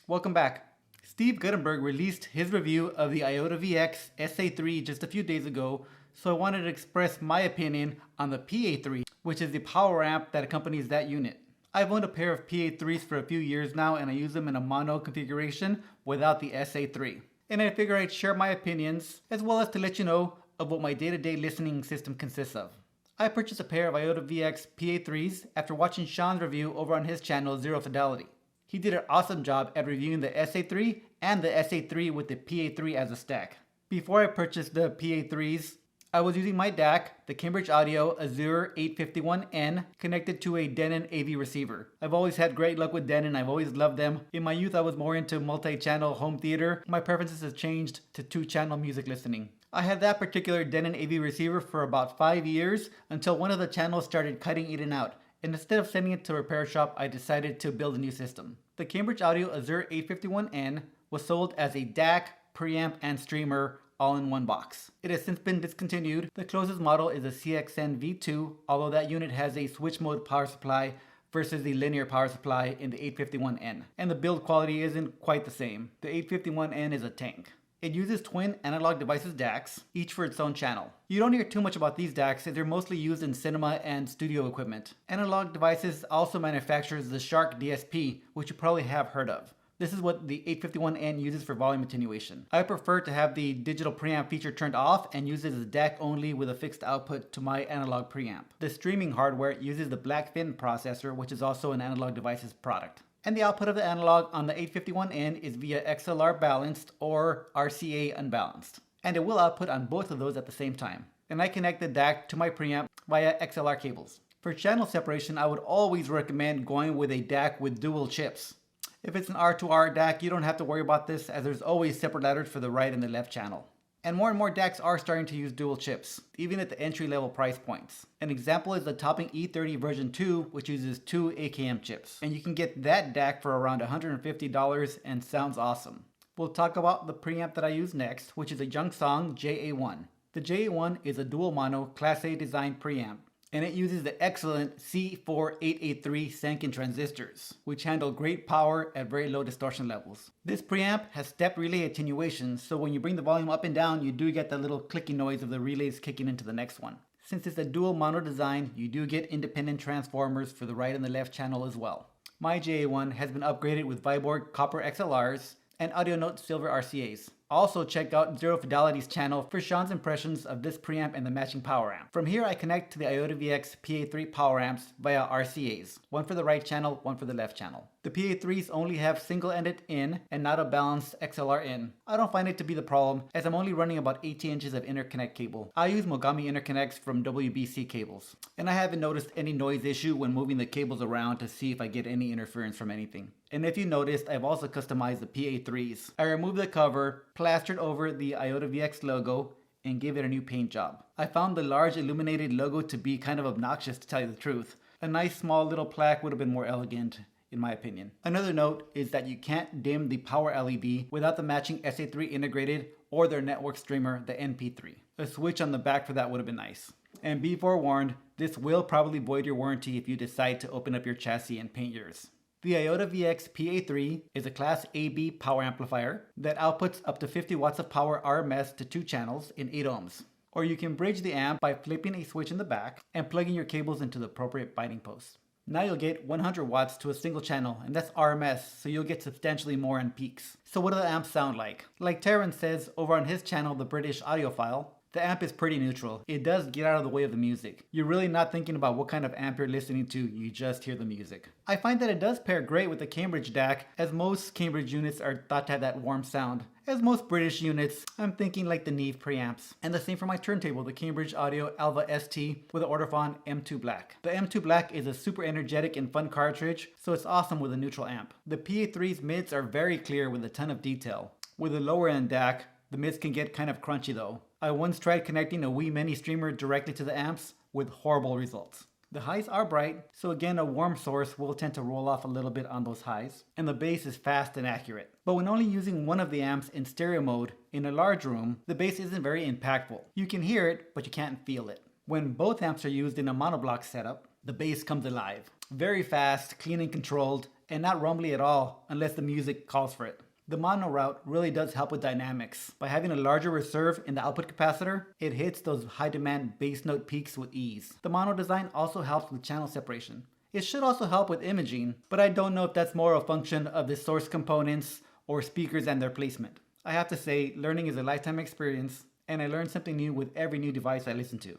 Welcome back. Steve Guttenberg released his review of the Iota VX SA3 just a few days ago, so I wanted to express my opinion on the PA3, which is the power amp that accompanies that unit. I've owned a pair of PA3s for a few years now and I use them in a mono configuration without the SA3. And I figure I'd share my opinions as well as to let you know of what my day-to-day listening system consists of. I purchased a pair of Iota VX PA3s after watching Sean's review over on his channel Zero Fidelity. He did an awesome job at reviewing the SA3 and the SA3 with the PA3 as a stack. Before I purchased the PA3s, I was using my DAC, the Cambridge Audio Azure 851N, connected to a Denon AV receiver. I've always had great luck with Denon, I've always loved them. In my youth I was more into multi-channel home theater. My preferences have changed to 2-channel music listening. I had that particular Denon AV receiver for about 5 years until one of the channels started cutting in and out. And instead of sending it to a repair shop, I decided to build a new system. The Cambridge Audio Azure 851N was sold as a DAC, preamp, and streamer all in one box. It has since been discontinued. The closest model is a CXN V2, although that unit has a switch mode power supply versus the linear power supply in the 851N. And the build quality isn't quite the same. The 851N is a tank. It uses twin analog devices DACs, each for its own channel. You don't hear too much about these DACs as they're mostly used in cinema and studio equipment. Analog Devices also manufactures the Shark DSP, which you probably have heard of. This is what the 851N uses for volume attenuation. I prefer to have the digital preamp feature turned off and use it as DAC only with a fixed output to my analog preamp. The streaming hardware uses the Blackfin processor, which is also an Analog Devices product. And the output of the analog on the 851N is via XLR balanced or RCA unbalanced. And it will output on both of those at the same time. And I connect the DAC to my preamp via XLR cables. For channel separation, I would always recommend going with a DAC with dual chips. If it's an R2R DAC, you don't have to worry about this as there's always separate ladders for the right and the left channel. And more DACs are starting to use dual chips, even at the entry-level price points. An example is the Topping E30 version 2, which uses 2 AKM chips. And you can get that DAC for around $150 and sounds awesome. We'll talk about the preamp that I use next, which is a Youngsong JA1. The JA1 is a dual mono Class A design preamp, and it uses the excellent C4883 Sanken transistors, which handle great power at very low distortion levels. This preamp has step relay attenuation, so when you bring the volume up and down, you do get the little clicking noise of the relays kicking into the next one. Since it's a dual mono design, you do get independent transformers for the right and the left channel as well. My JA1 has been upgraded with Viborg copper XLRs and Audio Note silver RCAs. Also check out Zero Fidelity's channel for Sean's impressions of this preamp and the matching power amp. From here I connect to the Iota VX PA3 power amps via RCAs, one for the right channel, one for the left channel. The PA3s only have single-ended in and not a balanced XLR in. I don't find it to be the problem as I'm only running about 18 inches of interconnect cable. I use Mogami interconnects from WBC cables, and I haven't noticed any noise issue when moving the cables around to see if I get any interference from anything. And if you noticed, I've also customized the PA3s. I removed the cover, plastered over the Iota VX logo, and gave it a new paint job. I found the large illuminated logo to be kind of obnoxious, to tell you the truth. A nice small little plaque would have been more elegant, in my opinion. Another note is that you can't dim the power LED without the matching SA3 integrated or their network streamer, the NP3. A switch on the back for that would have been nice. And be forewarned, this will probably void your warranty if you decide to open up your chassis and paint yours. The Iota VX PA3 is a Class AB power amplifier that outputs up to 50 watts of power RMS to 2 channels in 8 ohms. Or you can bridge the amp by flipping a switch in the back and plugging your cables into the appropriate binding posts. Now you'll get 100 watts to a single channel, and that's RMS, so you'll get substantially more on peaks. So what do the amps sound like? Like Tarun says over on his channel, The British Audiophile, the amp is pretty neutral. It does get out of the way of the music. You're really not thinking about what kind of amp you're listening to, you just hear the music. I find that it does pair great with the Cambridge DAC, as most Cambridge units are thought to have that warm sound. As most British units, I'm thinking like the Neve preamps. And the same for my turntable, the Cambridge Audio Alva ST with the Ortofon M2 Black. The M2 Black is a super energetic and fun cartridge, so it's awesome with a neutral amp. The PA3's mids are very clear with a ton of detail. With a lower end DAC, the mids can get kind of crunchy though. I once tried connecting a Wii Mini streamer directly to the amps with horrible results. The highs are bright, so again a warm source will tend to roll off a little bit on those highs, and the bass is fast and accurate. But when only using one of the amps in stereo mode in a large room, the bass isn't very impactful. You can hear it, but you can't feel it. When both amps are used in a monoblock setup, the bass comes alive. Very fast, clean and controlled, and not rumbly at all unless the music calls for it. The mono route really does help with dynamics. By having a larger reserve in the output capacitor, it hits those high demand bass note peaks with ease. The mono design also helps with channel separation. It should also help with imaging, but I don't know if that's more a function of the source components or speakers and their placement. I have to say, learning is a lifetime experience, and I learn something new with every new device I listen to.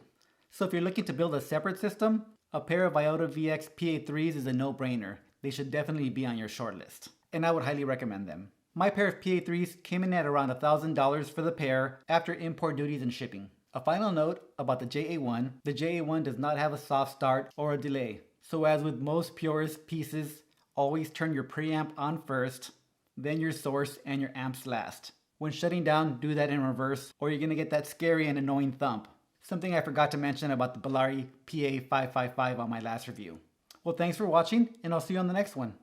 So if you're looking to build a separate system, a pair of Iota VX PA3s is a no-brainer. They should definitely be on your shortlist, and I would highly recommend them. My pair of PA3s came in at around $1,000 for the pair after import duties and shipping. A final note about the JA1, the JA1 does not have a soft start or a delay. So as with most purist pieces, always turn your preamp on first, then your source and your amps last. When shutting down, do that in reverse, or you're gonna get that scary and annoying thump. Something I forgot to mention about the Bellari PA555 on my last review. Well, thanks for watching, and I'll see you on the next one.